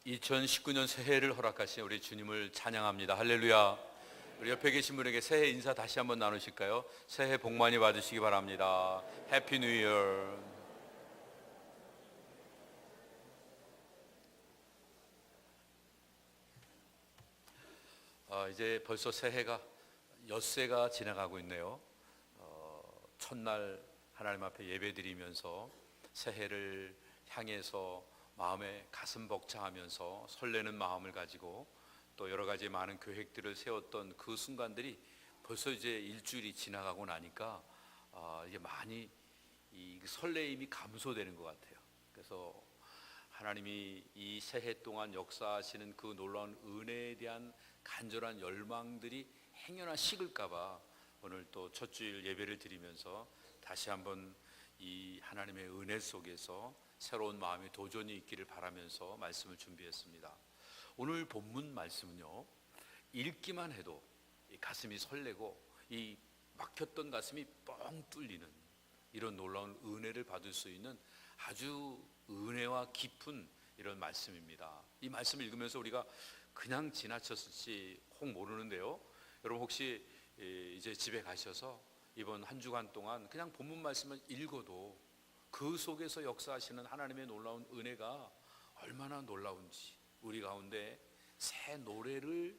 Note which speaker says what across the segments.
Speaker 1: 2019년 새해를 허락하신 우리 주님을 찬양합니다. 할렐루야. 우리 옆에 계신 분에게 새해 인사 다시 한번 나누실까요? 새해 복 많이 받으시기 바랍니다. 해피 뉴 이어. 이제 벌써 새해가 엿새가 지나가고 있네요. 첫날 하나님 앞에 예배드리면서 새해를 향해서 마음에 가슴 벅차하면서 설레는 마음을 가지고 또 여러 가지 많은 계획들을 세웠던 그 순간들이 벌써 이제 일주일이 지나가고 나니까 이제 많이 이 설레임이 감소되는 것 같아요. 그래서 하나님이 이 새해 동안 역사하시는 그 놀라운 은혜에 대한 간절한 열망들이 행여나 식을까봐 오늘 또 첫 주일 예배를 드리면서 다시 한번 이 하나님의 은혜 속에서 새로운 마음의 도전이 있기를 바라면서 말씀을 준비했습니다. 오늘 본문 말씀은요, 읽기만 해도 이 가슴이 설레고 이 막혔던 가슴이 뻥 뚫리는 이런 놀라운 은혜를 받을 수 있는 아주 은혜와 깊은 이런 말씀입니다. 이 말씀을 읽으면서 우리가 그냥 지나쳤을지 혹 모르는데요, 여러분 혹시 이제 집에 가셔서 이번 한 주간 동안 그냥 본문 말씀을 읽어도 그 속에서 역사하시는 하나님의 놀라운 은혜가 얼마나 놀라운지 우리 가운데 새 노래를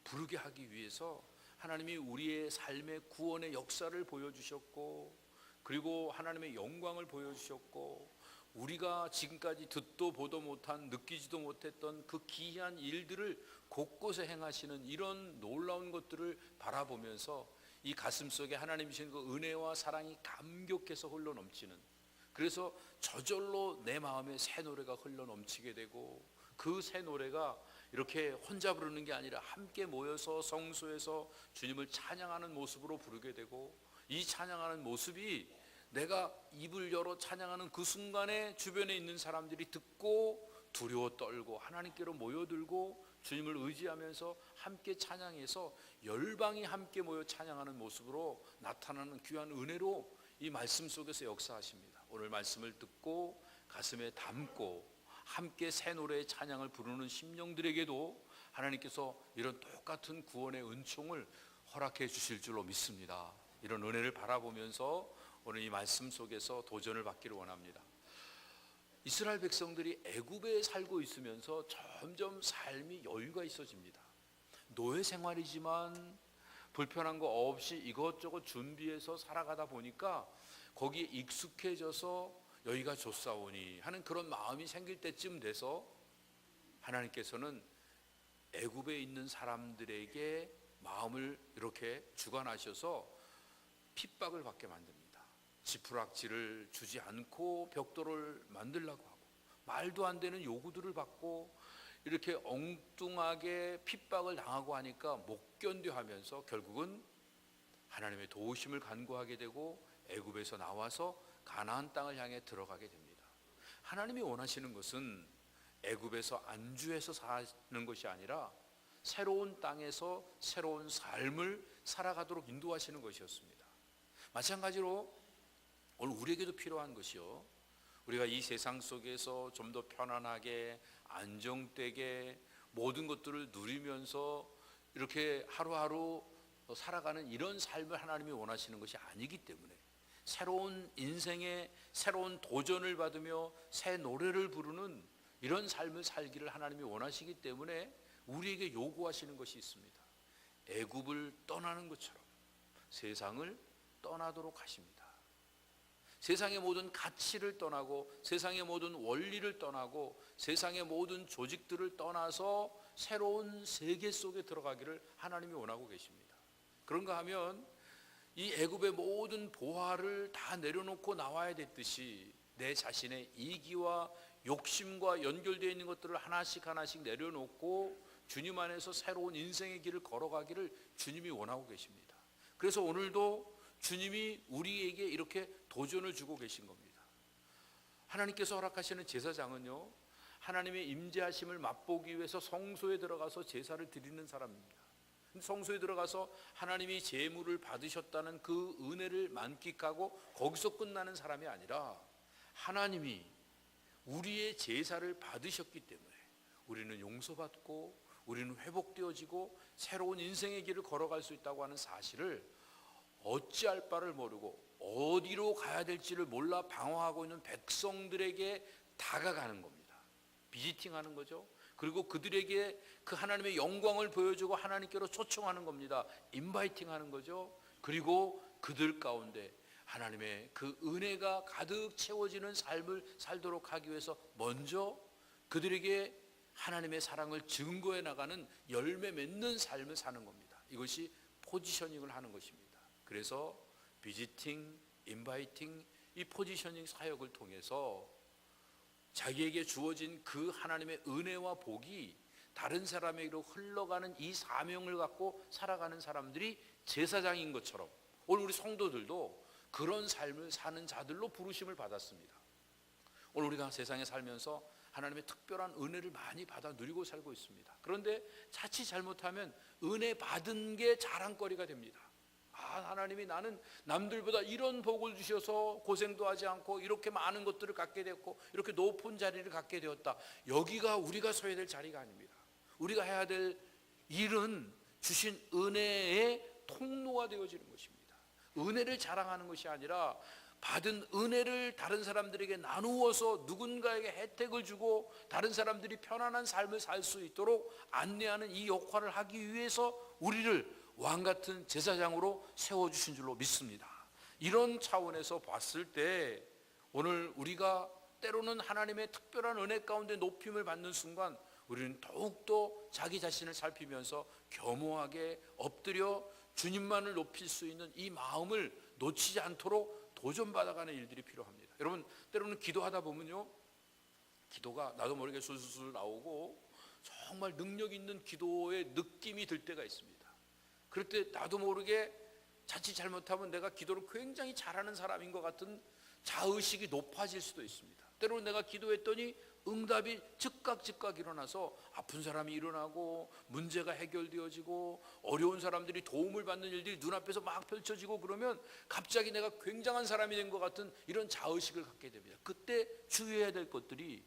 Speaker 1: 부르게 하기 위해서 하나님이 우리의 삶의 구원의 역사를 보여주셨고, 그리고 하나님의 영광을 보여주셨고, 우리가 지금까지 듣도 보도 못한, 느끼지도 못했던 그 기이한 일들을 곳곳에 행하시는 이런 놀라운 것들을 바라보면서 이 가슴 속에 하나님이신 그 은혜와 사랑이 감격해서 흘러넘치는, 그래서 저절로 내 마음에 새 노래가 흘러넘치게 되고, 그 새 노래가 이렇게 혼자 부르는 게 아니라 함께 모여서 성소에서 주님을 찬양하는 모습으로 부르게 되고, 이 찬양하는 모습이 내가 입을 열어 찬양하는 그 순간에 주변에 있는 사람들이 듣고 두려워 떨고 하나님께로 모여들고 주님을 의지하면서 함께 찬양해서 열방이 함께 모여 찬양하는 모습으로 나타나는 귀한 은혜로 이 말씀 속에서 역사하십니다. 오늘 말씀을 듣고 가슴에 담고 함께 새 노래의 찬양을 부르는 심령들에게도 하나님께서 이런 똑같은 구원의 은총을 허락해 주실 줄로 믿습니다. 이런 은혜를 바라보면서 오늘 이 말씀 속에서 도전을 받기를 원합니다. 이스라엘 백성들이 애굽에 살고 있으면서 점점 삶이 여유가 있어집니다. 노예 생활이지만 불편한 거 없이 이것저것 준비해서 살아가다 보니까 거기에 익숙해져서 여기가 좋사오니 하는 그런 마음이 생길 때쯤 돼서 하나님께서는 애굽에 있는 사람들에게 마음을 이렇게 주관하셔서 핍박을 받게 만듭니다. 지푸락지를 주지 않고 벽돌을 만들라고 하고, 말도 안 되는 요구들을 받고, 이렇게 엉뚱하게 핍박을 당하고 하니까 못 견뎌 하면서 결국은 하나님의 도우심을 간구하게 되고 애굽에서 나와서 가나안 땅을 향해 들어가게 됩니다. 하나님이 원하시는 것은 애굽에서 안주해서 사는 것이 아니라 새로운 땅에서 새로운 삶을 살아가도록 인도하시는 것이었습니다. 마찬가지로 오늘 우리에게도 필요한 것이요, 우리가 이 세상 속에서 좀 더 편안하게 안정되게 모든 것들을 누리면서 이렇게 하루하루 살아가는 이런 삶을 하나님이 원하시는 것이 아니기 때문에 새로운 인생의 새로운 도전을 받으며 새 노래를 부르는 이런 삶을 살기를 하나님이 원하시기 때문에 우리에게 요구하시는 것이 있습니다. 애굽을 떠나는 것처럼 세상을 떠나도록 하십니다. 세상의 모든 가치를 떠나고 세상의 모든 원리를 떠나고 세상의 모든 조직들을 떠나서 새로운 세계 속에 들어가기를 하나님이 원하고 계십니다. 그런가 하면 이 애굽의 모든 보화를 다 내려놓고 나와야 됐듯이 내 자신의 이기와 욕심과 연결되어 있는 것들을 하나씩 하나씩 내려놓고 주님 안에서 새로운 인생의 길을 걸어가기를 주님이 원하고 계십니다. 그래서 오늘도 주님이 우리에게 이렇게 도전을 주고 계신 겁니다. 하나님께서 허락하시는 제사장은요, 하나님의 임재하심을 맛보기 위해서 성소에 들어가서 제사를 드리는 사람입니다. 성소에 들어가서 하나님이 제물을 받으셨다는 그 은혜를 만끽하고 거기서 끝나는 사람이 아니라 하나님이 우리의 제사를 받으셨기 때문에 우리는 용서받고 우리는 회복되어지고 새로운 인생의 길을 걸어갈 수 있다고 하는 사실을 어찌할 바를 모르고 어디로 가야 될지를 몰라 방황하고 있는 백성들에게 다가가는 겁니다. 비지팅하는 거죠. 그리고 그들에게 그 하나님의 영광을 보여주고 하나님께로 초청하는 겁니다. 인바이팅하는 거죠. 그리고 그들 가운데 하나님의 그 은혜가 가득 채워지는 삶을 살도록 하기 위해서 먼저 그들에게 하나님의 사랑을 증거해 나가는 열매 맺는 삶을 사는 겁니다. 이것이 포지셔닝을 하는 것입니다. 그래서 비지팅, 인바이팅, 이 포지셔닝 사역을 통해서 자기에게 주어진 그 하나님의 은혜와 복이 다른 사람에게로 흘러가는 이 사명을 갖고 살아가는 사람들이 제사장인 것처럼 오늘 우리 성도들도 그런 삶을 사는 자들로 부르심을 받았습니다. 오늘 우리가 세상에 살면서 하나님의 특별한 은혜를 많이 받아 누리고 살고 있습니다. 그런데 자칫 잘못하면 은혜 받은 게 자랑거리가 됩니다. 하나님이 나는 남들보다 이런 복을 주셔서 고생도 하지 않고 이렇게 많은 것들을 갖게 되었고 이렇게 높은 자리를 갖게 되었다. 여기가 우리가 서야 될 자리가 아닙니다. 우리가 해야 될 일은 주신 은혜의 통로가 되어지는 것입니다. 은혜를 자랑하는 것이 아니라 받은 은혜를 다른 사람들에게 나누어서 누군가에게 혜택을 주고 다른 사람들이 편안한 삶을 살 수 있도록 안내하는 이 역할을 하기 위해서 우리를 왕같은 제사장으로 세워주신 줄로 믿습니다. 이런 차원에서 봤을 때 오늘 우리가 때로는 하나님의 특별한 은혜 가운데 높임을 받는 순간 우리는 더욱더 자기 자신을 살피면서 겸허하게 엎드려 주님만을 높일 수 있는 이 마음을 놓치지 않도록 도전받아가는 일들이 필요합니다. 여러분, 때로는 기도하다 보면요, 기도가 나도 모르게 술술 나오고 정말 능력 있는 기도의 느낌이 들 때가 있습니다. 그럴 때 나도 모르게 자칫 잘못하면 내가 기도를 굉장히 잘하는 사람인 것 같은 자의식이 높아질 수도 있습니다. 때로는 내가 기도했더니 응답이 즉각 일어나서 아픈 사람이 일어나고 문제가 해결되어지고 어려운 사람들이 도움을 받는 일들이 눈앞에서 막 펼쳐지고 그러면 갑자기 내가 굉장한 사람이 된 것 같은 이런 자의식을 갖게 됩니다. 그때 주의해야 될 것들이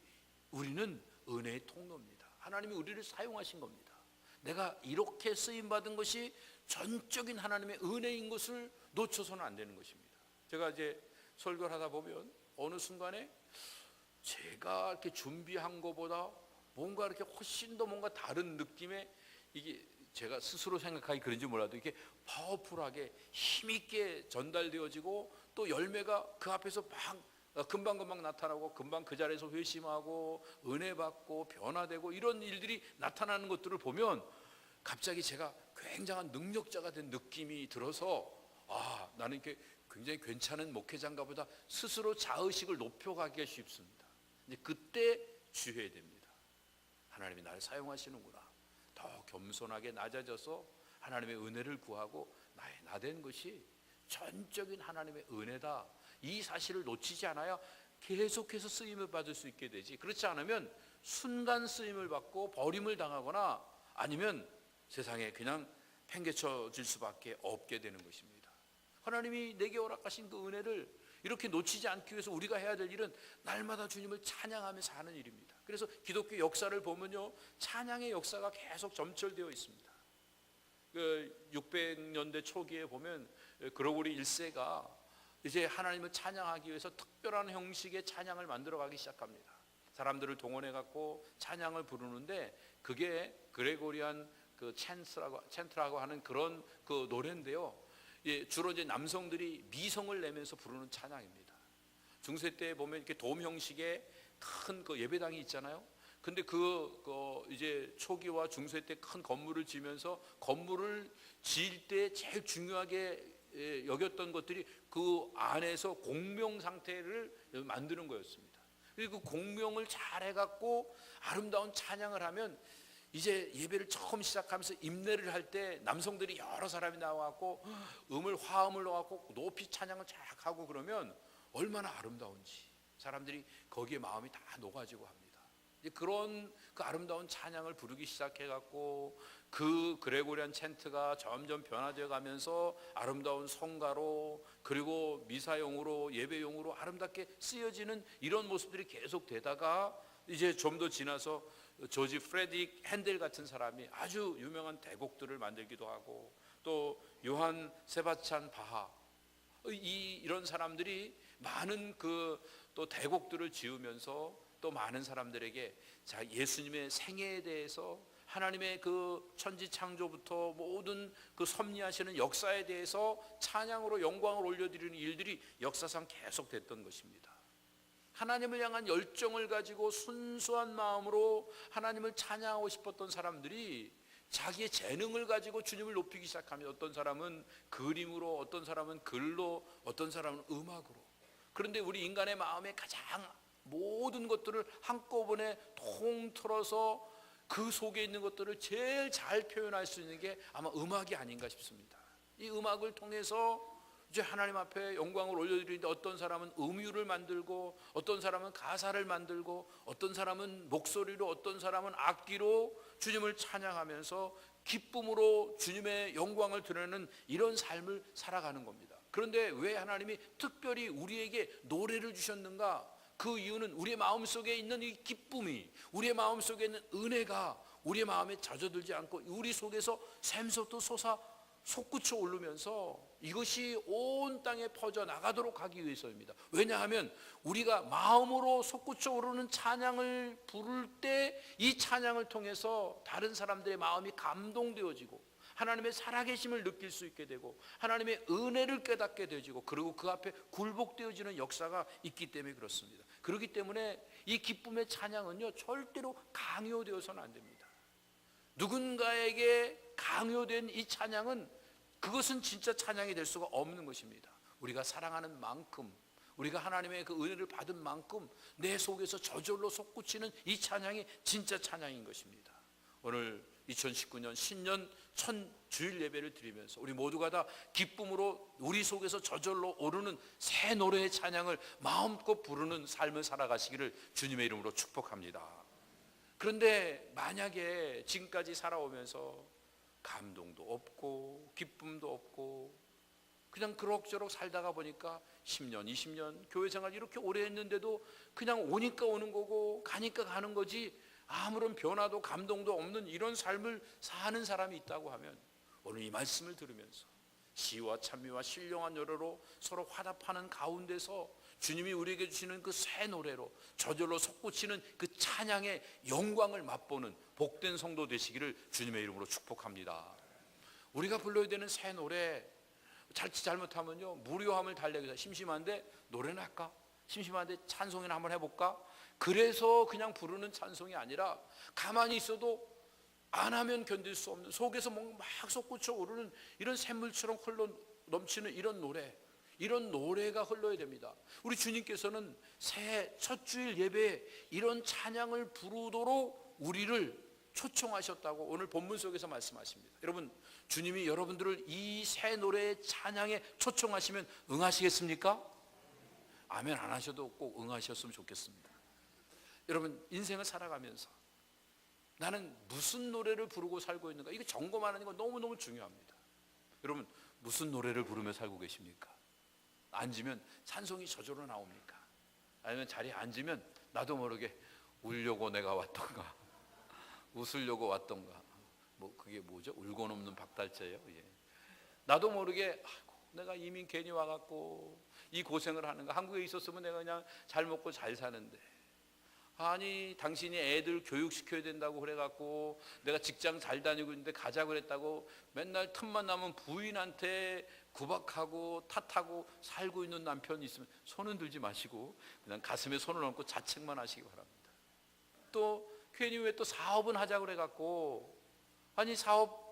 Speaker 1: 우리는 은혜의 통로입니다. 하나님이 우리를 사용하신 겁니다. 내가 이렇게 쓰임받은 것이 전적인 하나님의 은혜인 것을 놓쳐서는 안 되는 것입니다. 제가 이제 설교를 하다 보면 어느 순간에 제가 이렇게 준비한 것보다 뭔가 이렇게 훨씬 더 뭔가 다른 느낌의, 이게 제가 스스로 생각하기 그런지 몰라도 이렇게 파워풀하게 힘있게 전달되어지고 또 열매가 그 앞에서 막 금방 나타나고 금방 그 자리에서 회심하고 은혜 받고 변화되고 이런 일들이 나타나는 것들을 보면 갑자기 제가 굉장한 능력자가 된 느낌이 들어서 나는 이렇게 굉장히 괜찮은 목회자인가 보다 스스로 자의식을 높여가기가 쉽습니다. 근데 그때 주의해야 됩니다. 하나님이 나를 사용하시는구나. 더 겸손하게 낮아져서 하나님의 은혜를 구하고 나의 나된 것이 전적인 하나님의 은혜다. 이 사실을 놓치지 않아야 계속해서 쓰임을 받을 수 있게 되지. 그렇지 않으면 순간 쓰임을 받고 버림을 당하거나 아니면 세상에 그냥 팽개쳐질 수밖에 없게 되는 것입니다. 하나님이 내게 허락하신 그 은혜를 이렇게 놓치지 않기 위해서 우리가 해야 될 일은 날마다 주님을 찬양하면서 하는 일입니다. 그래서 기독교 역사를 보면요, 찬양의 역사가 계속 점철되어 있습니다. 600년대 초기에 보면 그로고리 1세가 이제 하나님을 찬양하기 위해서 특별한 형식의 찬양을 만들어가기 시작합니다. 사람들을 동원해 갖고 찬양을 부르는데 그게 그레고리안 그 챈트라고 하는 그런 그 노래인데요. 주로 이제 남성들이 미성을 내면서 부르는 찬양입니다. 중세 때 보면 이렇게 돔 형식의 큰 그 예배당이 있잖아요. 근데 이제 초기와 중세 때 큰 건물을 지면서 건물을 지을 때 제일 중요하게 여겼던 것들이 그 안에서 공명 상태를 만드는 거였습니다. 그리고 그 공명을 잘 해갖고 아름다운 찬양을 하면 이제 예배를 처음 시작하면서 임내를 할 때 남성들이 여러 사람이 나와갖고 화음을 넣어갖고 높이 찬양을 쫙 하고 그러면 얼마나 아름다운지 사람들이 거기에 마음이 다 녹아지고 합니다. 그런 그 아름다운 찬양을 부르기 시작해갖고 그 그레고리안 챈트가 점점 변화되어 가면서 아름다운 성가로 그리고 미사용으로 예배용으로 아름답게 쓰여지는 이런 모습들이 계속 되다가 이제 좀 더 지나서 조지 프레드릭 핸델 같은 사람이 아주 유명한 대곡들을 만들기도 하고, 또 요한 세바스찬 바하, 이런 사람들이 많은 또 대곡들을 지으면서 또 많은 사람들에게 자, 예수님의 생애에 대해서, 하나님의 그 천지 창조부터 모든 그 섭리하시는 역사에 대해서 찬양으로 영광을 올려드리는 일들이 역사상 계속됐던 것입니다. 하나님을 향한 열정을 가지고 순수한 마음으로 하나님을 찬양하고 싶었던 사람들이 자기의 재능을 가지고 주님을 높이기 시작하면, 어떤 사람은 그림으로, 어떤 사람은 글로, 어떤 사람은 음악으로. 그런데 우리 인간의 마음에 가장 모든 것들을 한꺼번에 통틀어서 그 속에 있는 것들을 제일 잘 표현할 수 있는 게 아마 음악이 아닌가 싶습니다. 이 음악을 통해서 이제 하나님 앞에 영광을 올려드리는데, 어떤 사람은 음유를 만들고, 어떤 사람은 가사를 만들고, 어떤 사람은 목소리로, 어떤 사람은 악기로 주님을 찬양하면서 기쁨으로 주님의 영광을 드러내는 이런 삶을 살아가는 겁니다. 그런데 왜 하나님이 특별히 우리에게 노래를 주셨는가? 그 이유는 우리의 마음속에 있는 이 기쁨이, 우리의 마음속에 있는 은혜가 우리의 마음에 젖어들지 않고 우리 속에서 샘솟도 솟구쳐 오르면서 이것이 온 땅에 퍼져나가도록 하기 위해서입니다. 왜냐하면 우리가 마음으로 솟구쳐 오르는 찬양을 부를 때 이 찬양을 통해서 다른 사람들의 마음이 감동되어지고 하나님의 살아계심을 느낄 수 있게 되고 하나님의 은혜를 깨닫게 되어지고, 그리고 그 앞에 굴복되어지는 역사가 있기 때문에 그렇습니다. 그렇기 때문에 이 기쁨의 찬양은요, 절대로 강요되어서는 안 됩니다. 누군가에게 강요된 이 찬양은, 그것은 진짜 찬양이 될 수가 없는 것입니다. 우리가 사랑하는 만큼, 우리가 하나님의 그 은혜를 받은 만큼 내 속에서 저절로 솟구치는 이 찬양이 진짜 찬양인 것입니다. 오늘 2019년 신년 첫 주일 예배를 드리면서 우리 모두가 다 기쁨으로 우리 속에서 저절로 오르는 새 노래의 찬양을 마음껏 부르는 삶을 살아가시기를 주님의 이름으로 축복합니다. 그런데 만약에 지금까지 살아오면서 감동도 없고 기쁨도 없고 그냥 그럭저럭 살다가 보니까 10년, 20년 교회 생활 이렇게 오래 했는데도 그냥 오니까 오는 거고 가니까 가는 거지 아무런 변화도 감동도 없는 이런 삶을 사는 사람이 있다고 하면, 오늘 이 말씀을 들으면서 시와 찬미와 신령한 노래로 서로 화답하는 가운데서 주님이 우리에게 주시는 그 새 노래로 저절로 솟구치는 그 찬양의 영광을 맛보는 복된 성도 되시기를 주님의 이름으로 축복합니다. 우리가 불러야 되는 새 노래, 잘못하면요 무료함을 달래기 위해서 심심한데 노래나 할까? 심심한데 찬송이나 한번 해볼까? 그래서 그냥 부르는 찬송이 아니라 가만히 있어도 안 하면 견딜 수 없는, 속에서 막 솟구쳐 오르는 이런 샘물처럼 흘러 넘치는 이런 노래가 흘러야 됩니다. 우리 주님께서는 새해 첫 주일 예배에 이런 찬양을 부르도록 우리를 초청하셨다고 오늘 본문 속에서 말씀하십니다. 여러분, 주님이 여러분들을 이 새 노래의 찬양에 초청하시면 응하시겠습니까? 아멘 안 하셔도 꼭 응하셨으면 좋겠습니다. 여러분, 인생을 살아가면서 나는 무슨 노래를 부르고 살고 있는가, 이거 점검하는 거 너무너무 중요합니다. 여러분, 무슨 노래를 부르며 살고 계십니까? 앉으면 찬송이 저절로 나옵니까? 아니면 자리에 앉으면 나도 모르게 울려고 내가 왔던가 웃으려고 왔던가, 뭐 그게 뭐죠? 울고 넘는 박달재예요. 예. 나도 모르게 아이고, 내가 이민 괜히 와갖고 이 고생을 하는가, 한국에 있었으면 내가 그냥 잘 먹고 잘 사는데, 아니 당신이 애들 교육시켜야 된다고 그래갖고 내가 직장 잘 다니고 있는데 가자고 그랬다고 맨날 틈만 나면 부인한테 구박하고 탓하고 살고 있는 남편이 있으면 손은 들지 마시고 그냥 가슴에 손을 얹고 자책만 하시기 바랍니다. 또 괜히 왜 또 사업은 하자고 그래갖고, 아니 사업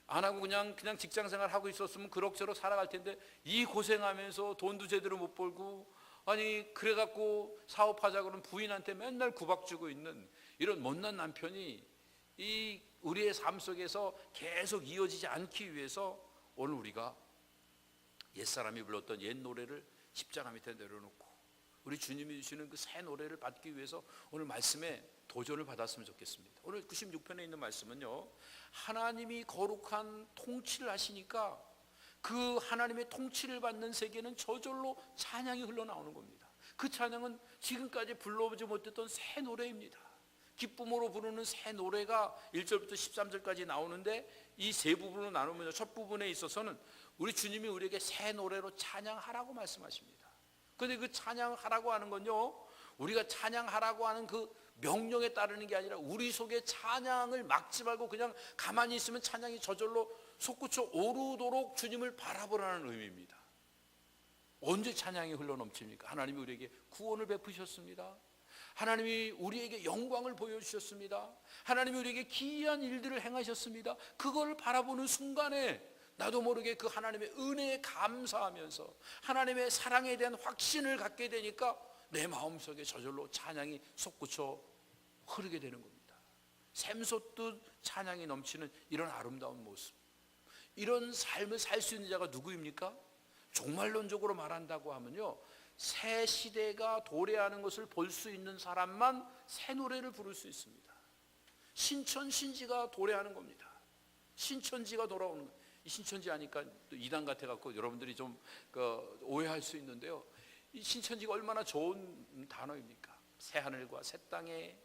Speaker 1: 안 하고 그냥 직장생활 하고 있었으면 그럭저럭 살아갈 텐데 이 고생하면서 돈도 제대로 못 벌고, 아니 그래갖고 사업하자 그러면 부인한테 맨날 구박 주고 있는 이런 못난 남편이 이 우리의 삶 속에서 계속 이어지지 않기 위해서 오늘 우리가 옛사람이 불렀던 옛 노래를 십자가 밑에 내려놓고 우리 주님이 주시는 그 새 노래를 받기 위해서 오늘 말씀에 도전을 받았으면 좋겠습니다. 오늘 96편에 있는 말씀은요, 하나님이 거룩한 통치를 하시니까 그 하나님의 통치를 받는 세계는 저절로 찬양이 흘러나오는 겁니다. 그 찬양은 지금까지 불러보지 못했던 새 노래입니다. 기쁨으로 부르는 새 노래가 1절부터 13절까지 나오는데 이 세 부분으로 나누면 첫 부분에 있어서는 우리 주님이 우리에게 새 노래로 찬양하라고 말씀하십니다. 그런데 그 찬양하라고 하는 건요, 우리가 찬양하라고 하는 그 명령에 따르는 게 아니라 우리 속에 찬양을 막지 말고 그냥 가만히 있으면 찬양이 저절로 솟구쳐 오르도록 주님을 바라보라는 의미입니다. 언제 찬양이 흘러넘칩니까? 하나님이 우리에게 구원을 베푸셨습니다. 하나님이 우리에게 영광을 보여주셨습니다. 하나님이 우리에게 기이한 일들을 행하셨습니다. 그걸 바라보는 순간에 나도 모르게 그 하나님의 은혜에 감사하면서 하나님의 사랑에 대한 확신을 갖게 되니까 내 마음속에 저절로 찬양이 솟구쳐 흐르게 되는 겁니다. 샘솟듯 찬양이 넘치는 이런 아름다운 모습, 이런 삶을 살 수 있는 자가 누구입니까? 종말론적으로 말한다고 하면요, 새 시대가 도래하는 것을 볼 수 있는 사람만 새 노래를 부를 수 있습니다. 신천 신지가 도래하는 겁니다. 신천지가 돌아오는 거예요. 이 신천지 하니까 또 이단 같아 갖고 여러분들이 좀 오해할 수 있는데요, 이 신천지가 얼마나 좋은 단어입니까? 새 하늘과 새 땅에,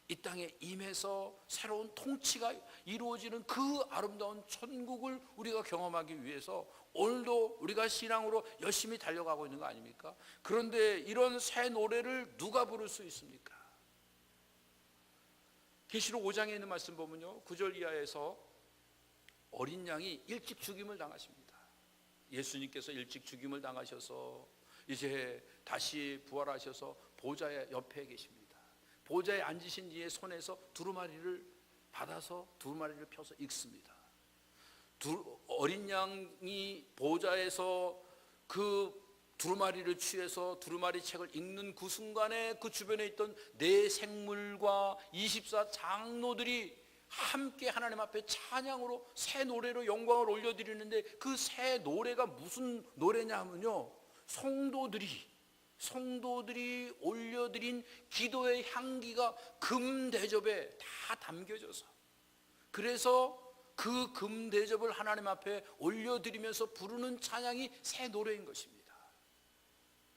Speaker 1: 이 땅에 임해서 새로운 통치가 이루어지는 그 아름다운 천국을 우리가 경험하기 위해서 오늘도 우리가 신앙으로 열심히 달려가고 있는 거 아닙니까? 그런데 이런 새 노래를 누가 부를 수 있습니까? 계시록 5장에 있는 말씀 보면요, 9절 이하에서 어린 양이 일찍 죽임을 당하십니다. 예수님께서 일찍 죽임을 당하셔서 이제 다시 부활하셔서 보좌의 옆에 계십니다. 보좌에 앉으신 이의 손에서 두루마리를 받아서 두루마리를 펴서 읽습니다. 어린 양이 보좌에서 그 두루마리를 취해서 두루마리 책을 읽는 그 순간에 그 주변에 있던 네 생물과 24 장로들이 함께 하나님 앞에 찬양으로 새 노래로 영광을 올려드리는데, 그 새 노래가 무슨 노래냐면요, 성도들이 올려드린 기도의 향기가 금 대접에 다 담겨져서, 그래서 그 금 대접을 하나님 앞에 올려드리면서 부르는 찬양이 새 노래인 것입니다.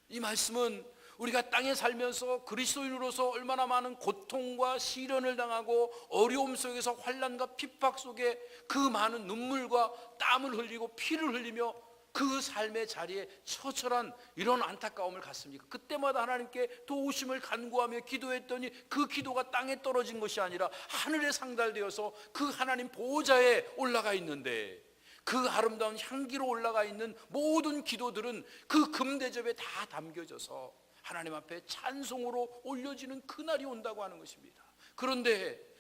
Speaker 1: 이 말씀은 우리가 땅에 살면서 그리스도인으로서 얼마나 많은 고통과 시련을 당하고 어려움 속에서 환난과 핍박 속에 그 많은 눈물과 땀을 흘리고 피를 흘리며 그 삶의 자리에 처절한 이런 안타까움을 갖습니까? 그때마다 하나님께 도우심을 간구하며 기도했더니 그 기도가 땅에 떨어진 것이 아니라 하늘에 상달되어서 그 하나님 보호자에 올라가 있는데, 그 아름다운 향기로 올라가 있는 모든 기도들은 그 금대접에 다 담겨져서 하나님 앞에 찬송으로 올려지는 그날이 온다고 하는 것입니다. 그런데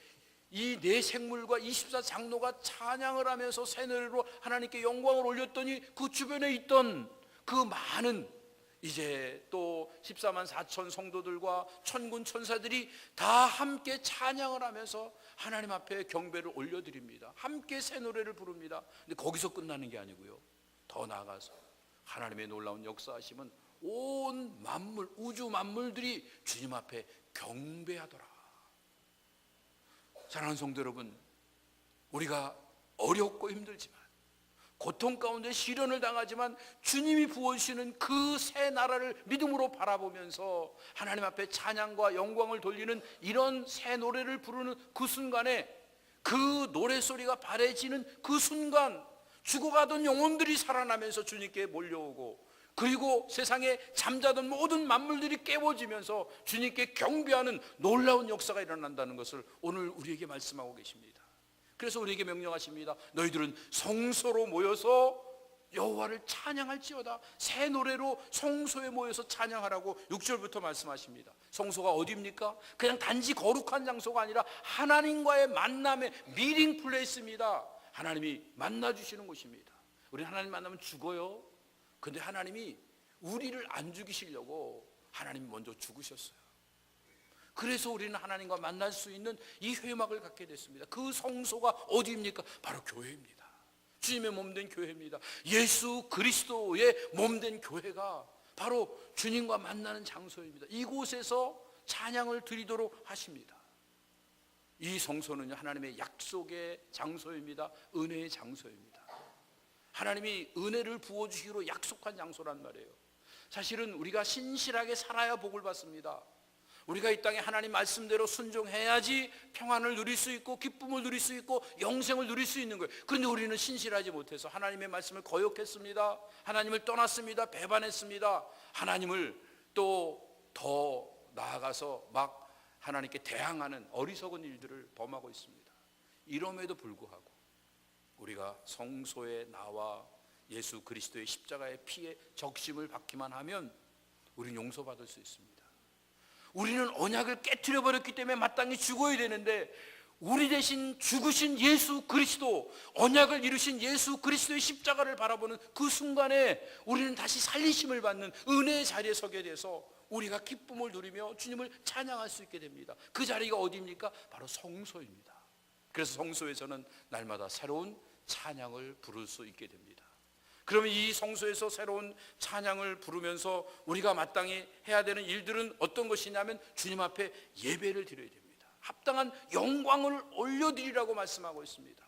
Speaker 1: 이 네 생물과 24 장로가 찬양을 하면서 새 노래로 하나님께 영광을 올렸더니 그 주변에 있던 그 많은 이제 또 14만 4천 성도들과 천군 천사들이 다 함께 찬양을 하면서 하나님 앞에 경배를 올려드립니다. 함께 새 노래를 부릅니다. 근데 거기서 끝나는 게 아니고요, 더 나아가서 하나님의 놀라운 역사하심은 온 만물, 우주 만물들이 주님 앞에 경배하더라. 사랑하는 성도 여러분, 우리가 어렵고 힘들지만 고통 가운데 시련을 당하지만 주님이 부어주시는 그 새 나라를 믿음으로 바라보면서 하나님 앞에 찬양과 영광을 돌리는 이런 새 노래를 부르는 그 순간에, 그 노래소리가 바래지는 그 순간 죽어가던 영혼들이 살아나면서 주님께 몰려오고, 그리고 세상에 잠자던 모든 만물들이 깨워지면서 주님께 경배하는 놀라운 역사가 일어난다는 것을 오늘 우리에게 말씀하고 계십니다. 그래서 우리에게 명령하십니다. 너희들은 성소로 모여서 여호와를 찬양할지어다. 새 노래로 성소에 모여서 찬양하라고 6절부터 말씀하십니다. 성소가 어디입니까? 그냥 단지 거룩한 장소가 아니라 하나님과의 만남의 미팅 플레이스입니다. 하나님이 만나주시는 곳입니다. 우리 하나님 만나면 죽어요. 근데 하나님이 우리를 안 죽이시려고 하나님이 먼저 죽으셨어요. 그래서 우리는 하나님과 만날 수 있는 이 회막을 갖게 됐습니다. 그 성소가 어디입니까? 바로 교회입니다. 주님의 몸된 교회입니다. 예수 그리스도의 몸된 교회가 바로 주님과 만나는 장소입니다. 이곳에서 찬양을 드리도록 하십니다. 이 성소는요, 하나님의 약속의 장소입니다. 은혜의 장소입니다. 하나님이 은혜를 부어주시기로 약속한 장소란 말이에요. 사실은 우리가 신실하게 살아야 복을 받습니다. 우리가 이 땅에 하나님 말씀대로 순종해야지 평안을 누릴 수 있고 기쁨을 누릴 수 있고 영생을 누릴 수 있는 거예요. 그런데 우리는 신실하지 못해서 하나님의 말씀을 거역했습니다. 하나님을 떠났습니다. 배반했습니다. 하나님을 또 더 나아가서 막 하나님께 대항하는 어리석은 일들을 범하고 있습니다. 이럼에도 불구하고 우리가 성소에 나와 예수 그리스도의 십자가의 피에 적심을 받기만 하면 우리는 용서받을 수 있습니다. 우리는 언약을 깨트려 버렸기 때문에 마땅히 죽어야 되는데 우리 대신 죽으신 예수 그리스도, 언약을 이루신 예수 그리스도의 십자가를 바라보는 그 순간에 우리는 다시 살리심을 받는 은혜의 자리에 서게 돼서 우리가 기쁨을 누리며 주님을 찬양할 수 있게 됩니다. 그 자리가 어디입니까? 바로 성소입니다. 그래서 성소에서는 날마다 새로운 찬양을 부를 수 있게 됩니다. 그러면 이 성소에서 새로운 찬양을 부르면서 우리가 마땅히 해야 되는 일들은 어떤 것이냐면 주님 앞에 예배를 드려야 됩니다. 합당한 영광을 올려드리라고 말씀하고 있습니다.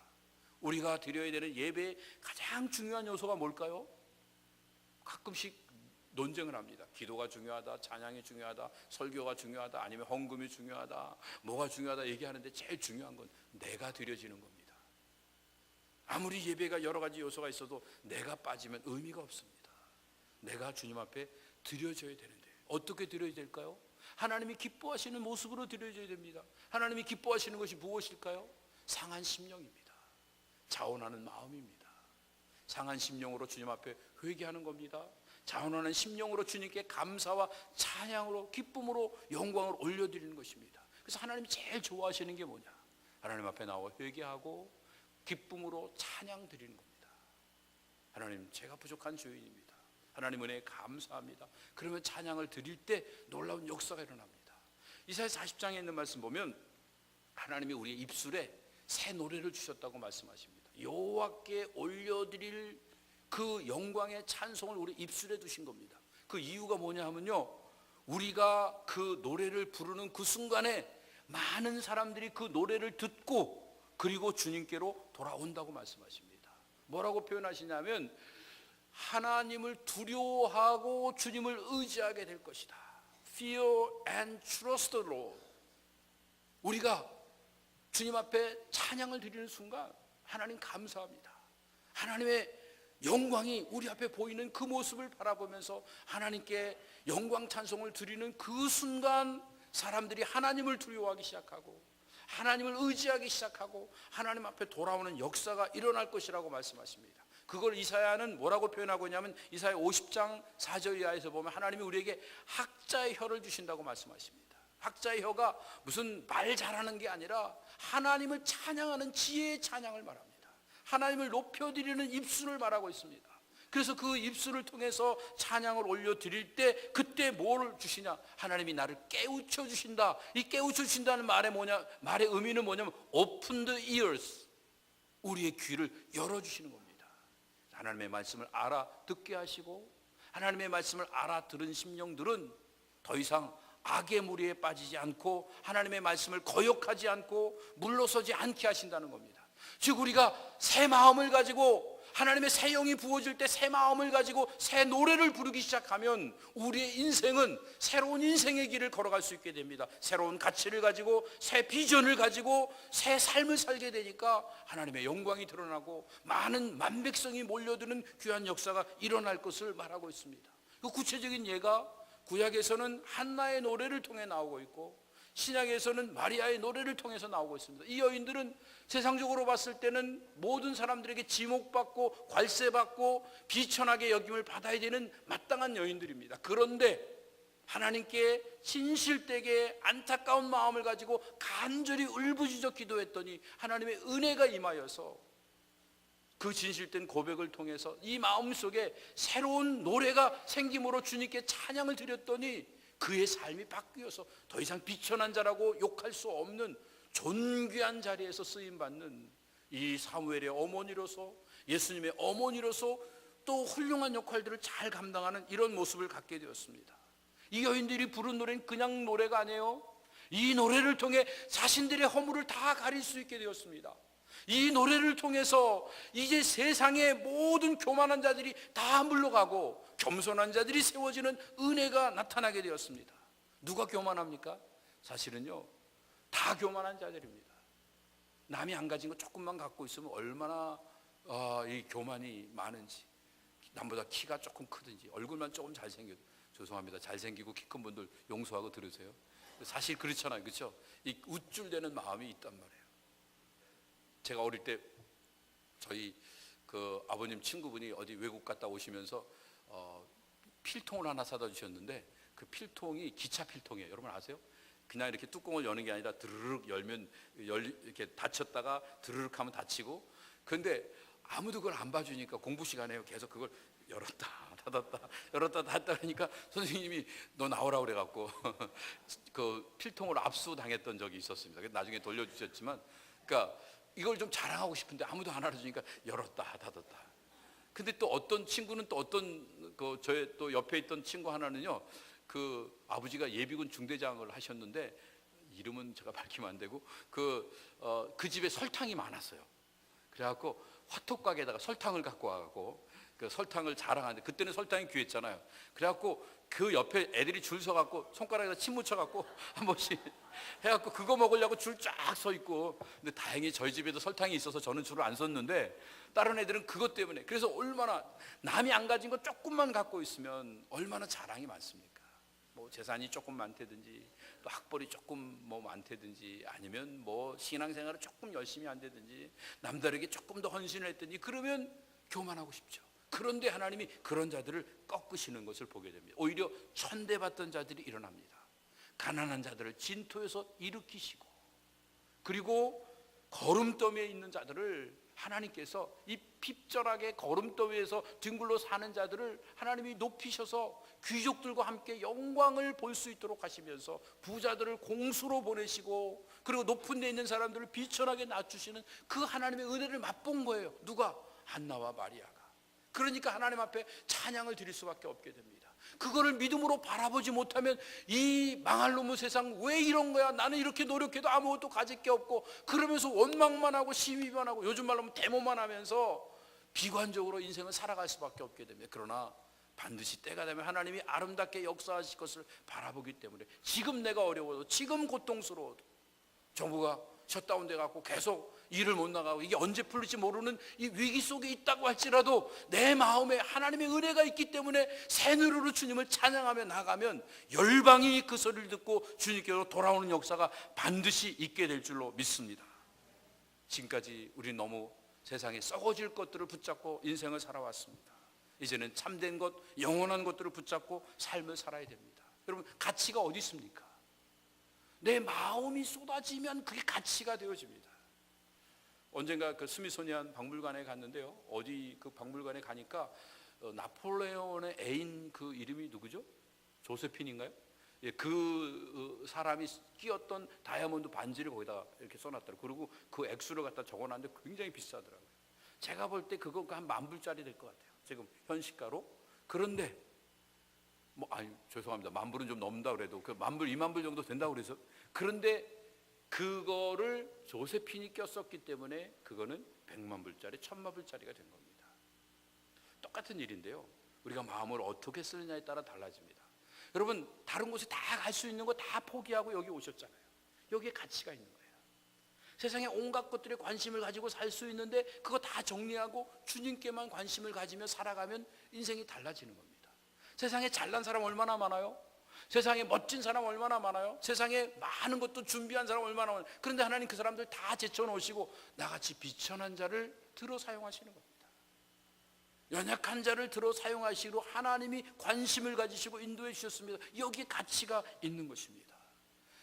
Speaker 1: 우리가 드려야 되는 예배의 가장 중요한 요소가 뭘까요? 가끔씩 논쟁을 합니다. 기도가 중요하다, 찬양이 중요하다, 설교가 중요하다, 아니면 헌금이 중요하다, 뭐가 중요하다 얘기하는데 제일 중요한 건 내가 드려지는 겁니다. 아무리 예배가 여러 가지 요소가 있어도 내가 빠지면 의미가 없습니다. 내가 주님 앞에 드려져야 되는데 어떻게 드려야 될까요? 하나님이 기뻐하시는 모습으로 드려져야 됩니다. 하나님이 기뻐하시는 것이 무엇일까요? 상한 심령입니다. 자원하는 마음입니다. 상한 심령으로 주님 앞에 회개하는 겁니다. 자원하는 심령으로 주님께 감사와 찬양으로 기쁨으로 영광을 올려드리는 것입니다. 그래서 하나님이 제일 좋아하시는 게 뭐냐? 하나님 앞에 나와 회개하고 기쁨으로 찬양 드리는 겁니다. 하나님, 제가 부족한 죄인입니다. 하나님 은혜에 감사합니다. 그러면 찬양을 드릴 때 놀라운 역사가 일어납니다. 이사야 40장에 있는 말씀 보면 하나님이 우리의 입술에 새 노래를 주셨다고 말씀하십니다. 여호와께 올려드릴 그 영광의 찬송을 우리 입술에 두신 겁니다. 그 이유가 뭐냐 하면요, 우리가 그 노래를 부르는 그 순간에 많은 사람들이 그 노래를 듣고 그리고 주님께로 돌아온다고 말씀하십니다. 뭐라고 표현하시냐면 하나님을 두려워하고 주님을 의지하게 될 것이다. Fear and trust the Lord. 우리가 주님 앞에 찬양을 드리는 순간 하나님 감사합니다. 하나님의 영광이 우리 앞에 보이는 그 모습을 바라보면서 하나님께 영광 찬송을 드리는 그 순간 사람들이 하나님을 두려워하기 시작하고 하나님을 의지하기 시작하고 하나님 앞에 돌아오는 역사가 일어날 것이라고 말씀하십니다. 그걸 이사야는 뭐라고 표현하고 있냐면 이사야 50장 4절 이하에서 보면 하나님이 우리에게 학자의 혀를 주신다고 말씀하십니다. 학자의 혀가 무슨 말 잘하는 게 아니라 하나님을 찬양하는 지혜의 찬양을 말합니다. 하나님을 높여드리는 입술을 말하고 있습니다. 그래서 그 입술을 통해서 찬양을 올려드릴 때 그때 뭘 주시냐? 하나님이 나를 깨우쳐 주신다. 이 깨우쳐 주신다는 말의 의미는 뭐냐면 open the ears, 우리의 귀를 열어주시는 겁니다. 하나님의 말씀을 알아듣게 하시고 하나님의 말씀을 알아들은 심령들은 더 이상 악의 무리에 빠지지 않고 하나님의 말씀을 거역하지 않고 물러서지 않게 하신다는 겁니다. 즉 우리가 새 마음을 가지고 하나님의 새 영이 부어질 때 새 마음을 가지고 새 노래를 부르기 시작하면 우리의 인생은 새로운 인생의 길을 걸어갈 수 있게 됩니다. 새로운 가치를 가지고 새 비전을 가지고 새 삶을 살게 되니까 하나님의 영광이 드러나고 많은 만백성이 몰려드는 귀한 역사가 일어날 것을 말하고 있습니다. 그 구체적인 예가 구약에서는 한나의 노래를 통해 나오고 있고 신약에서는 마리아의 노래를 통해서 나오고 있습니다. 이 여인들은 세상적으로 봤을 때는 모든 사람들에게 지목받고 괄세받고 비천하게 여김을 받아야 되는 마땅한 여인들입니다. 그런데 하나님께 진실되게 안타까운 마음을 가지고 간절히 울부짖어 기도했더니 하나님의 은혜가 임하여서 그 진실된 고백을 통해서 이 마음속에 새로운 노래가 생김으로 주님께 찬양을 드렸더니 그의 삶이 바뀌어서 더 이상 비천한 자라고 욕할 수 없는 존귀한 자리에서 쓰임받는 이 사무엘의 어머니로서 예수님의 어머니로서 또 훌륭한 역할들을 잘 감당하는 이런 모습을 갖게 되었습니다. 이 여인들이 부른 노래는 그냥 노래가 아니에요. 이 노래를 통해 자신들의 허물을 다 가릴 수 있게 되었습니다. 이 노래를 통해서 이제 세상의 모든 교만한 자들이 다 물러가고 겸손한 자들이 세워지는 은혜가 나타나게 되었습니다. 누가 교만합니까? 사실은요, 다 교만한 자들입니다. 남이 안 가진 거 조금만 갖고 있으면 얼마나 이 교만이 많은지, 남보다 키가 조금 크든지 얼굴만 조금 잘생겨도, 죄송합니다, 잘생기고 키 큰 분들 용서하고 들으세요. 사실 그렇잖아요, 그렇죠? 이 우쭐대는 마음이 있단 말이에요. 제가 어릴 때 저희 그 아버님 친구분이 어디 외국 갔다 오시면서 필통을 하나 사다 주셨는데, 그 필통이 기차 필통이에요. 여러분 아세요? 그냥 이렇게 뚜껑을 여는 게 아니라 드르륵 열면 이렇게 닫혔다가 드르륵 하면 닫히고, 그런데 아무도 그걸 안 봐주니까 공부 시간에 계속 그걸 열었다 닫았다 열었다 닫았다 하니까 선생님이 너 나오라고 그래갖고 그 필통을 압수당했던 적이 있었습니다. 나중에 돌려주셨지만, 그러니까 이걸 좀 자랑하고 싶은데 아무도 안 알아주니까 열었다 닫았다. 근데 또 어떤 친구는 또 어떤 그 저의 또 옆에 있던 친구 하나는요, 그 아버지가 예비군 중대장을 하셨는데, 이름은 제가 밝히면 안 되고, 그 집에 설탕이 많았어요. 그래갖고 화톡 가게에다가 설탕을 갖고 와갖고 그 설탕을 자랑하는데, 그때는 설탕이 귀했잖아요. 그래갖고 그 옆에 애들이 줄 서갖고 손가락에다 침 묻혀갖고 한 번씩 해갖고 그거 먹으려고 줄 쫙 서 있고, 근데 다행히 저희 집에도 설탕이 있어서 저는 줄을 안 섰는데 다른 애들은 그것 때문에, 그래서 얼마나 남이 안 가진 거 조금만 갖고 있으면 얼마나 자랑이 많습니까? 뭐 재산이 조금 많다든지, 또 학벌이 조금 뭐 많다든지, 아니면 뭐 신앙생활을 조금 열심히 한다든지, 남다르게 조금 더 헌신을 했든지, 그러면 교만하고 싶죠. 그런데 하나님이 그런 자들을 꺾으시는 것을 보게 됩니다. 오히려 천대받던 자들이 일어납니다. 가난한 자들을 진토에서 일으키시고, 그리고 거름더미에 있는 자들을 하나님께서, 이 핍절하게 거름더미에서 뒹굴러 사는 자들을 하나님이 높이셔서 귀족들과 함께 영광을 볼 수 있도록 하시면서, 부자들을 공수로 보내시고, 그리고 높은 데 있는 사람들을 비천하게 낮추시는 그 하나님의 은혜를 맛본 거예요. 누가? 한나와 마리아가. 그러니까 하나님 앞에 찬양을 드릴 수밖에 없게 됩니다. 그거를 믿음으로 바라보지 못하면 이 망할 놈의 세상 왜 이런 거야, 나는 이렇게 노력해도 아무것도 가질 게 없고, 그러면서 원망만 하고 시비만 하고, 요즘 말로 하면 데모만 하면서 비관적으로 인생을 살아갈 수밖에 없게 됩니다. 그러나 반드시 때가 되면 하나님이 아름답게 역사하실 것을 바라보기 때문에, 지금 내가 어려워도, 지금 고통스러워도, 정부가 셧다운 돼갖고 계속 일을 못 나가고 이게 언제 풀릴지 모르는 이 위기 속에 있다고 할지라도, 내 마음에 하나님의 은혜가 있기 때문에 새누리로 주님을 찬양하며 나가면 열방이 그 소리를 듣고 주님께로 돌아오는 역사가 반드시 있게 될 줄로 믿습니다. 지금까지 우리는 너무 세상에 썩어질 것들을 붙잡고 인생을 살아왔습니다. 이제는 참된 것, 영원한 것들을 붙잡고 삶을 살아야 됩니다. 여러분, 가치가 어디 있습니까? 내 마음이 쏟아지면 그게 가치가 되어집니다. 언젠가 그 스미소니안 박물관에 갔는데요, 어디 그 박물관에 가니까 나폴레온의 애인 그 이름이 누구죠? 조세핀인가요? 예, 그 사람이 끼었던 다이아몬드 반지를 거기다 이렇게 써놨더라고요. 그리고 그 액수를 갖다 적어놨는데 굉장히 비싸더라고요. 제가 볼 때 그거 한 10,000불짜리 될 것 같아요, 지금 현시가로. 그런데 뭐 죄송합니다, 10,000불은 좀 넘는다 그래도 그 10,000불, 20,000불 정도 된다고 그래서, 그런데 그거를 조세핀이 꼈었기 때문에 그거는 1,000,000불짜리, 1,000,000불짜리가 된 겁니다. 똑같은 일인데요, 우리가 마음을 어떻게 쓰느냐에 따라 달라집니다. 여러분, 다른 곳에 다 갈 수 있는 거 다 포기하고 여기 오셨잖아요. 여기에 가치가 있는 거예요. 세상에 온갖 것들에 관심을 가지고 살 수 있는데 그거 다 정리하고 주님께만 관심을 가지며 살아가면 인생이 달라지는 겁니다. 세상에 잘난 사람 얼마나 많아요? 세상에 멋진 사람 얼마나 많아요? 세상에 많은 것도 준비한 사람 얼마나 많아요? 그런데 하나님 그 사람들 다 제쳐놓으시고 나같이 비천한 자를 들어 사용하시는 겁니다. 연약한 자를 들어 사용하시기로 하나님이 관심을 가지시고 인도해 주셨습니다. 여기에 가치가 있는 것입니다.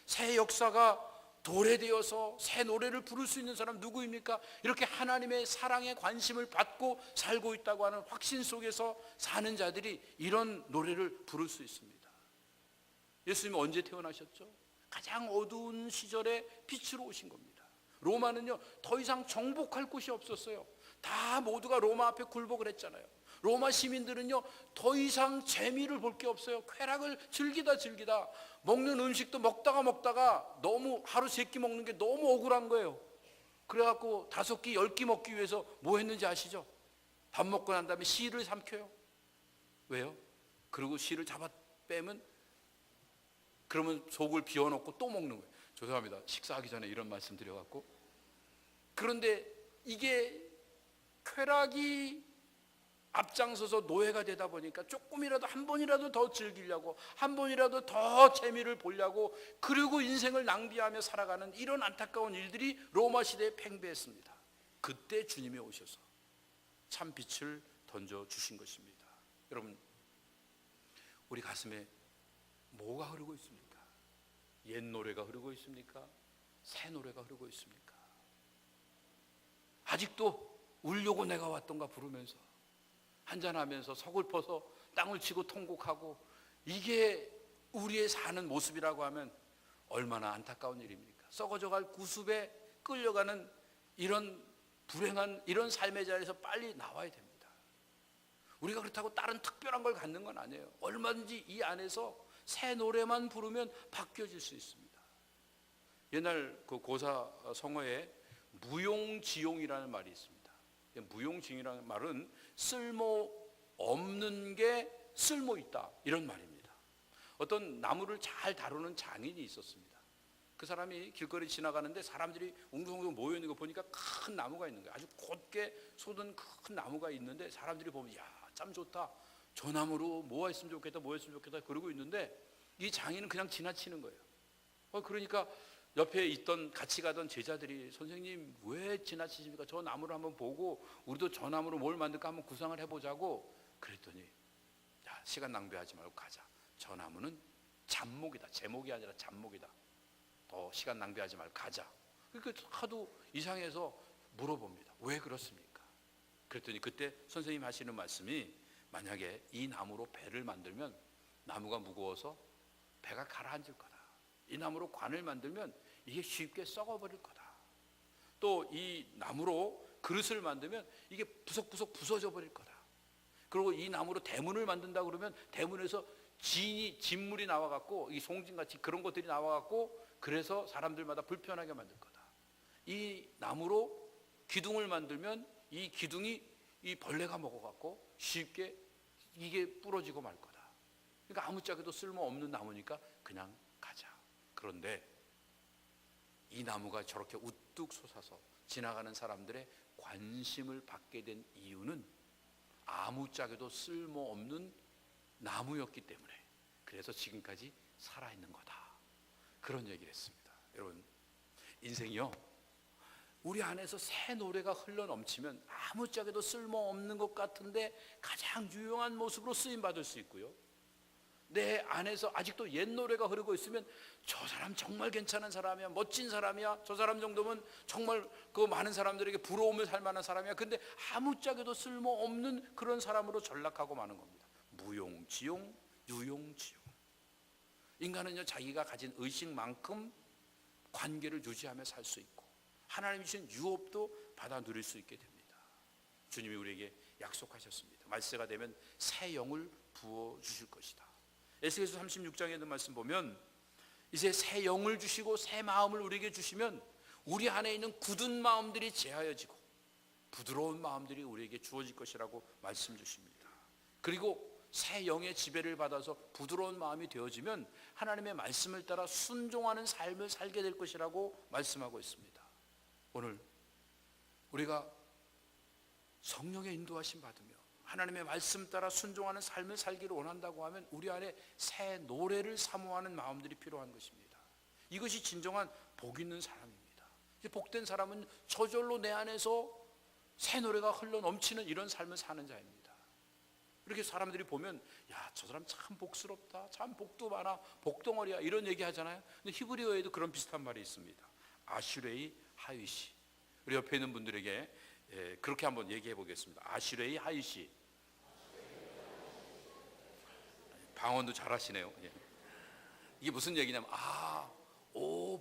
Speaker 1: 새 역사가 도래되어서 새 노래를 부를 수 있는 사람 누구입니까? 이렇게 하나님의 사랑에 관심을 받고 살고 있다고 하는 확신 속에서 사는 자들이 이런 노래를 부를 수 있습니다. 예수님은 언제 태어나셨죠? 가장 어두운 시절에 빛으로 오신 겁니다. 로마는요, 더 이상 정복할 곳이 없었어요. 다 모두가 로마 앞에 굴복을 했잖아요. 로마 시민들은요, 더 이상 재미를 볼 게 없어요. 쾌락을 즐기다 먹는 음식도 먹다가 너무 하루 3끼 먹는 게 너무 억울한 거예요. 그래갖고 5끼 10끼 먹기 위해서 뭐 했는지 아시죠? 밥 먹고 난 다음에 씨를 삼켜요. 왜요? 그리고 씨를 잡아 빼면 그러면 속을 비워놓고 또 먹는 거예요. 죄송합니다. 식사하기 전에 이런 말씀 드려갖고. 그런데 이게 쾌락이 앞장서서 노예가 되다 보니까 조금이라도 한 번이라도 더 즐기려고, 한 번이라도 더 재미를 보려고, 그리고 인생을 낭비하며 살아가는 이런 안타까운 일들이 로마 시대에 팽배했습니다. 그때 주님이 오셔서 참 빛을 던져주신 것입니다. 여러분, 우리 가슴에 뭐가 흐르고 있습니까? 옛 노래가 흐르고 있습니까? 새 노래가 흐르고 있습니까? 아직도 울려고 내가 왔던가 부르면서 한잔하면서 서글퍼서 땅을 치고 통곡하고, 이게 우리의 사는 모습이라고 하면 얼마나 안타까운 일입니까? 썩어져갈 구습에 끌려가는 이런 불행한 이런 삶의 자리에서 빨리 나와야 됩니다. 우리가 그렇다고 다른 특별한 걸 갖는 건 아니에요. 얼마든지 이 안에서 새 노래만 부르면 바뀌어질 수 있습니다. 옛날 그 고사 성어에 무용지용이라는 말이 있습니다. 무용지용이라는 말은 쓸모 없는 게 쓸모 있다, 이런 말입니다. 어떤 나무를 잘 다루는 장인이 있었습니다. 그 사람이 길거리 지나가는데 사람들이 웅성웅성 모여 있는 거 보니까 큰 나무가 있는 거예요. 아주 곧게 솟은 큰 나무가 있는데 사람들이 보면 야, 참 좋다, 저 나무로 뭐 했으면 좋겠다, 뭐 했으면 좋겠다 그러고 있는데 이 장인은 그냥 지나치는 거예요. 그러니까 옆에 있던 같이 가던 제자들이 선생님 왜 지나치십니까? 저 나무를 한번 보고 우리도 저 나무로 뭘 만들까 한번 구상을 해보자고 그랬더니, 야, 시간 낭비하지 말고 가자. 저 나무는 잡목이다. 제목이 아니라 잡목이다. 더 시간 낭비하지 말고 가자. 그러니까 하도 이상해서 물어봅니다. 왜 그렇습니까? 그랬더니 그때 선생님 하시는 말씀이, 만약에 이 나무로 배를 만들면 나무가 무거워서 배가 가라앉을 거다. 이 나무로 관을 만들면 이게 쉽게 썩어버릴 거다. 또 이 나무로 그릇을 만들면 이게 부석부석 부서져 버릴 거다. 그리고 이 나무로 대문을 만든다 그러면 대문에서 진물이 나와갖고 이 송진같이 그런 것들이 나와갖고 그래서 사람들마다 불편하게 만들 거다. 이 나무로 기둥을 만들면 이 기둥이 이 벌레가 먹어갖고 쉽게 이게 부러지고 말 거다. 그러니까 아무짝에도 쓸모없는 나무니까 그냥 가자. 그런데 이 나무가 저렇게 우뚝 솟아서 지나가는 사람들의 관심을 받게 된 이유는 아무짝에도 쓸모없는 나무였기 때문에, 그래서 지금까지 살아있는 거다. 그런 얘기를 했습니다. 여러분, 인생이요, 우리 안에서 새 노래가 흘러넘치면 아무짝에도 쓸모없는 것 같은데 가장 유용한 모습으로 쓰임받을 수 있고요, 내 안에서 아직도 옛 노래가 흐르고 있으면 저 사람 정말 괜찮은 사람이야, 멋진 사람이야, 저 사람 정도면 정말 그 많은 사람들에게 부러움을 살 만한 사람이야. 근데 아무짝에도 쓸모없는 그런 사람으로 전락하고 마는 겁니다. 무용지용, 유용지용. 인간은요, 자기가 가진 의식만큼 관계를 유지하며 살 수 있고 하나님이 주신 유업도 받아 누릴 수 있게 됩니다. 주님이 우리에게 약속하셨습니다. 말세가 되면 새 영을 부어주실 것이다. 에스겔서 36장에 있는 말씀 보면 이제 새 영을 주시고 새 마음을 우리에게 주시면 우리 안에 있는 굳은 마음들이 제하여지고 부드러운 마음들이 우리에게 주어질 것이라고 말씀 주십니다. 그리고 새 영의 지배를 받아서 부드러운 마음이 되어지면 하나님의 말씀을 따라 순종하는 삶을 살게 될 것이라고 말씀하고 있습니다. 오늘 우리가 성령의 인도하심 받으며 하나님의 말씀 따라 순종하는 삶을 살기를 원한다고 하면 우리 안에 새 노래를 사모하는 마음들이 필요한 것입니다. 이것이 진정한 복 있는 사람입니다. 복된 사람은 저절로 내 안에서 새 노래가 흘러 넘치는 이런 삶을 사는 자입니다. 이렇게 사람들이 보면 야, 저 사람 참 복스럽다, 참 복도 많아, 복덩어리야, 이런 얘기 하잖아요. 근데 히브리어에도 그런 비슷한 말이 있습니다. 아슈레이 하이시. 우리 옆에 있는 분들에게 그렇게 한번 얘기해 보겠습니다. 아슈레이 하이시. 방언도 잘하시네요. 이게 무슨 얘기냐면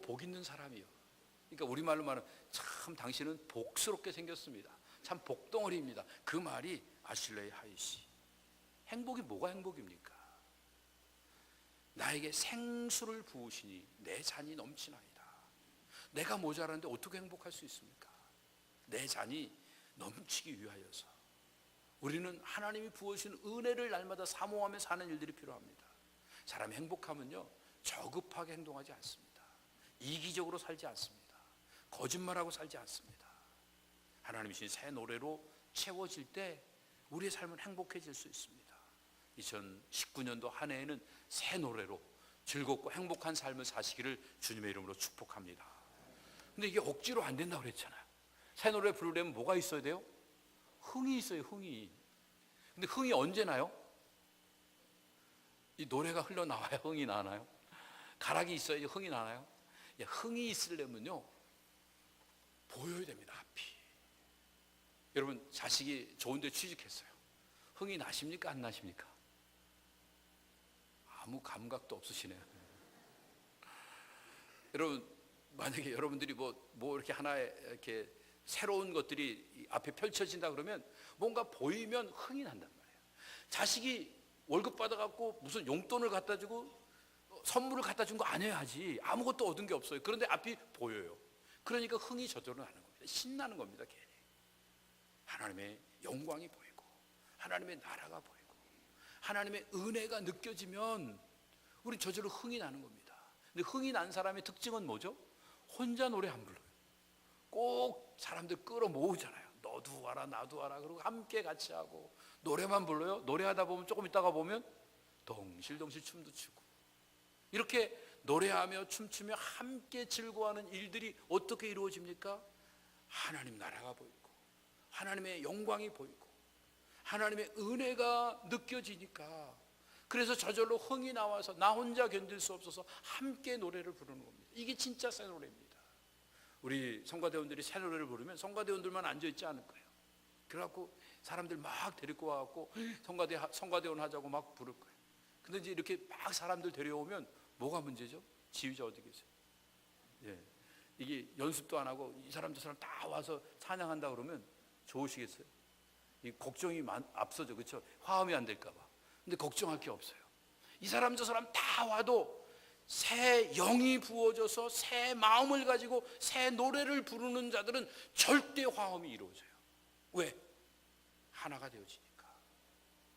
Speaker 1: 복 있는 사람이요. 그러니까 우리말로 말하면 참 당신은 복스럽게 생겼습니다. 참 복덩어리입니다. 그 말이 아슐레이 하이시. 행복이 뭐가 행복입니까? 나에게 생수를 부으시니 내 잔이 넘치나이다. 내가 모자란데 어떻게 행복할 수 있습니까? 내 잔이 넘치기 위하여서. 우리는 하나님이 부어주신 은혜를 날마다 사모하며 사는 일들이 필요합니다. 사람이 행복하면요, 저급하게 행동하지 않습니다. 이기적으로 살지 않습니다. 거짓말하고 살지 않습니다. 하나님이 주신 새 노래로 채워질 때 우리의 삶은 행복해질 수 있습니다. 2019년도 한 해에는 새 노래로 즐겁고 행복한 삶을 사시기를 주님의 이름으로 축복합니다. 근데 이게 억지로 안 된다고 그랬잖아요. 새 노래 부르려면 뭐가 있어야 돼요? 흥이 있어요, 흥이. 근데 흥이 언제 나요? 이 노래가 흘러나와야 흥이 나나요? 가락이 있어야지 흥이 나나요? 흥이 있으려면요, 보여야 됩니다, 앞이. 여러분, 자식이 좋은 데 취직했어요. 흥이 나십니까, 안 나십니까? 아무 감각도 없으시네요. 여러분, 만약에 여러분들이 뭐 이렇게 하나의 이렇게 새로운 것들이 앞에 펼쳐진다 그러면 뭔가 보이면 흥이 난단 말이에요. 자식이 월급 받아갖고 무슨 용돈을 갖다 주고 선물을 갖다 준 거 아니어야지. 아무것도 얻은 게 없어요. 그런데 앞이 보여요. 그러니까 흥이 저절로 나는 겁니다. 신나는 겁니다, 괜히. 하나님의 영광이 보이고 하나님의 나라가 보이고 하나님의 은혜가 느껴지면 우리 저절로 흥이 나는 겁니다. 근데 흥이 난 사람의 특징은 뭐죠? 혼자 노래 안 불러요. 꼭 사람들 끌어모으잖아요. 너도 와라 나도 와라 그러고 함께 같이 하고 노래만 불러요. 노래하다 보면 조금 있다가 보면 덩실덩실 춤도 추고, 이렇게 노래하며 춤추며 함께 즐거워하는 일들이 어떻게 이루어집니까? 하나님 나라가 보이고 하나님의 영광이 보이고 하나님의 은혜가 느껴지니까, 그래서 저절로 흥이 나와서 나 혼자 견딜 수 없어서 함께 노래를 부르는 겁니다. 이게 진짜 새 노래입니다. 우리 성가대원들이 새 노래를 부르면 성가대원들만 앉아있지 않을 거예요. 그래갖고 사람들 막 데리고 와갖고 성가대원 하자고 막 부를 거예요. 근데 이제 이렇게 막 사람들 데려오면 뭐가 문제죠? 지휘자 어디 계세요? 예. 이게 연습도 안 하고 이 사람 저 사람 다 와서 찬양한다 그러면 좋으시겠어요? 이 걱정이 앞서죠, 그렇죠? 화음이 안 될까 봐. 근데 걱정할 게 없어요. 이 사람 저 사람 다 와도 새 영이 부어져서 새 마음을 가지고 새 노래를 부르는 자들은 절대 화음이 이루어져요. 왜? 하나가 되어지니까.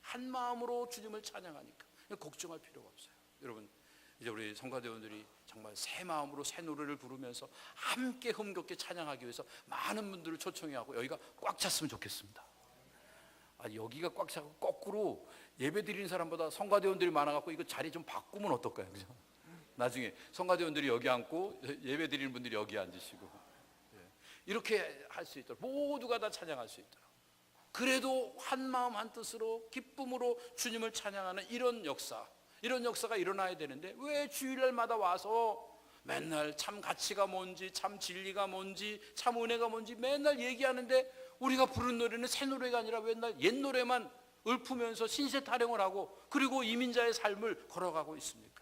Speaker 1: 한 마음으로 주님을 찬양하니까. 걱정할 필요가 없어요. 여러분, 이제 우리 성가대원들이 정말 새 마음으로 새 노래를 부르면서 함께 흥겹게 찬양하기 위해서 많은 분들을 초청해하고 여기가 꽉 찼으면 좋겠습니다. 여기가 꽉 차고 거꾸로 예배 드리는 사람보다 성가대원들이 많아갖고 이거 자리 좀 바꾸면 어떨까요? 그죠? 나중에 성가대원들이 여기 앉고 예배 드리는 분들이 여기 앉으시고, 이렇게 할 수 있도록 모두가 다 찬양할 수 있도록, 그래도 한 마음 한 뜻으로 기쁨으로 주님을 찬양하는 이런 역사가 일어나야 되는데, 왜 주일날마다 와서 맨날 참 가치가 뭔지 참 진리가 뭔지 참 은혜가 뭔지 맨날 얘기하는데 우리가 부른 노래는 새 노래가 아니라 맨날 옛 노래만 읊으면서 신세 타령을 하고 그리고 이민자의 삶을 걸어가고 있습니까?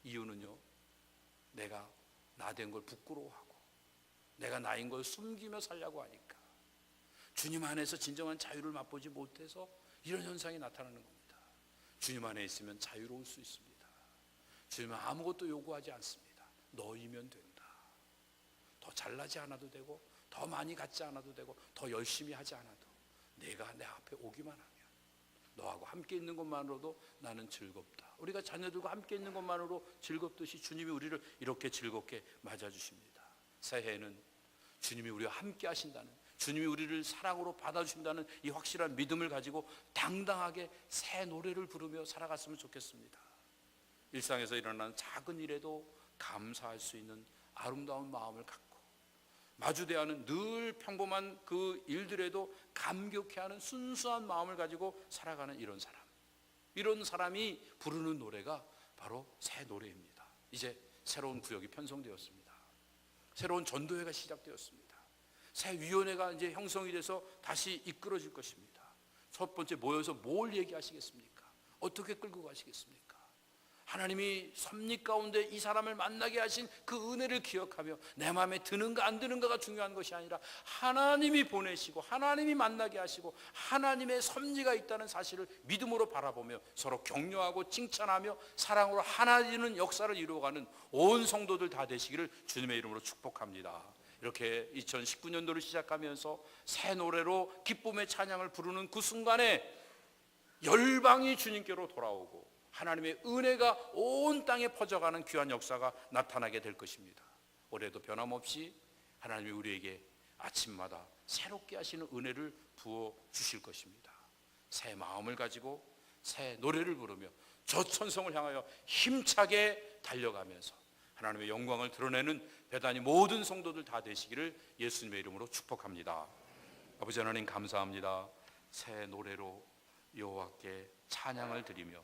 Speaker 1: 이유는요, 내가 나 된 걸 부끄러워하고 내가 나인 걸 숨기며 살려고 하니까, 주님 안에서 진정한 자유를 맛보지 못해서 이런 현상이 나타나는 겁니다. 주님 안에 있으면 자유로울 수 있습니다. 주님은 아무것도 요구하지 않습니다. 너이면 된다. 더 잘나지 않아도 되고 더 많이 갖지 않아도 되고 더 열심히 하지 않아도 내가 내 앞에 오기만 하면 너하고 함께 있는 것만으로도 나는 즐겁다. 우리가 자녀들과 함께 있는 것만으로 즐겁듯이 주님이 우리를 이렇게 즐겁게 맞아주십니다. 새해에는 주님이 우리와 함께 하신다는, 주님이 우리를 사랑으로 받아주신다는 이 확실한 믿음을 가지고 당당하게 새 노래를 부르며 살아갔으면 좋겠습니다. 일상에서 일어나는 작은 일에도 감사할 수 있는 아름다운 마음을 갖고, 마주대하는 늘 평범한 그 일들에도 감격해하는 순수한 마음을 가지고 살아가는 이런 사람이 부르는 노래가 바로 새 노래입니다. 이제 새로운 구역이 편성되었습니다. 새로운 전도회가 시작되었습니다. 새 위원회가 이제 형성이 돼서 다시 이끌어질 것입니다. 첫 번째, 모여서 뭘 얘기하시겠습니까? 어떻게 끌고 가시겠습니까? 하나님이 섭리 가운데 이 사람을 만나게 하신 그 은혜를 기억하며 내 마음에 드는가 안 드는가가 중요한 것이 아니라 하나님이 보내시고 하나님이 만나게 하시고 하나님의 섭리가 있다는 사실을 믿음으로 바라보며 서로 격려하고 칭찬하며 사랑으로 하나 되는 역사를 이루어가는 온 성도들 다 되시기를 주님의 이름으로 축복합니다. 이렇게 2019년도를 시작하면서 새 노래로 기쁨의 찬양을 부르는 그 순간에 열방이 주님께로 돌아오고 하나님의 은혜가 온 땅에 퍼져가는 귀한 역사가 나타나게 될 것입니다. 올해도 변함없이 하나님이 우리에게 아침마다 새롭게 하시는 은혜를 부어 주실 것입니다. 새 마음을 가지고 새 노래를 부르며 저 천성을 향하여 힘차게 달려가면서 하나님의 영광을 드러내는 배단이 모든 성도들 다 되시기를 예수님의 이름으로 축복합니다. 아버지 하나님 감사합니다. 새 노래로 여호와께 찬양을 드리며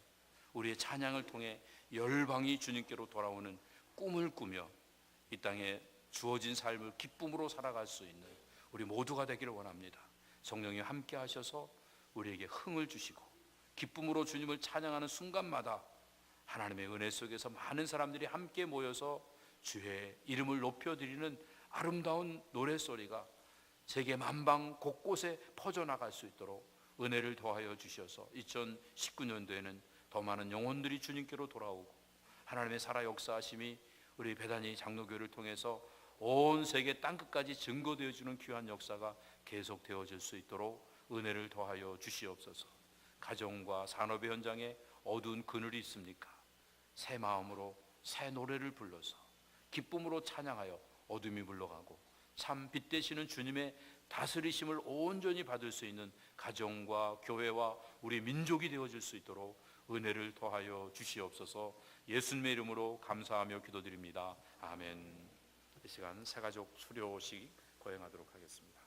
Speaker 1: 우리의 찬양을 통해 열방이 주님께로 돌아오는 꿈을 꾸며 이 땅에 주어진 삶을 기쁨으로 살아갈 수 있는 우리 모두가 되기를 원합니다. 성령이 함께 하셔서 우리에게 흥을 주시고 기쁨으로 주님을 찬양하는 순간마다 하나님의 은혜 속에서 많은 사람들이 함께 모여서 주의 이름을 높여드리는 아름다운 노랫소리가 세계 만방 곳곳에 퍼져나갈 수 있도록 은혜를 더하여 주셔서 2019년도에는 더 많은 영혼들이 주님께로 돌아오고 하나님의 살아 역사하심이 우리 배단위 장로교를 통해서 온 세계 땅끝까지 증거되어지는 귀한 역사가 계속되어질 수 있도록 은혜를 더하여 주시옵소서. 가정과 산업의 현장에 어두운 그늘이 있습니까? 새 마음으로 새 노래를 불러서 기쁨으로 찬양하여 어둠이 물러가고 참 빛 되시는 주님의 다스리심을 온전히 받을 수 있는 가정과 교회와 우리 민족이 되어질 수 있도록 은혜를 더하여 주시옵소서. 예수님의 이름으로 감사하며 기도드립니다. 아멘. 이 시간 새가족 수료식 거행하도록 하겠습니다.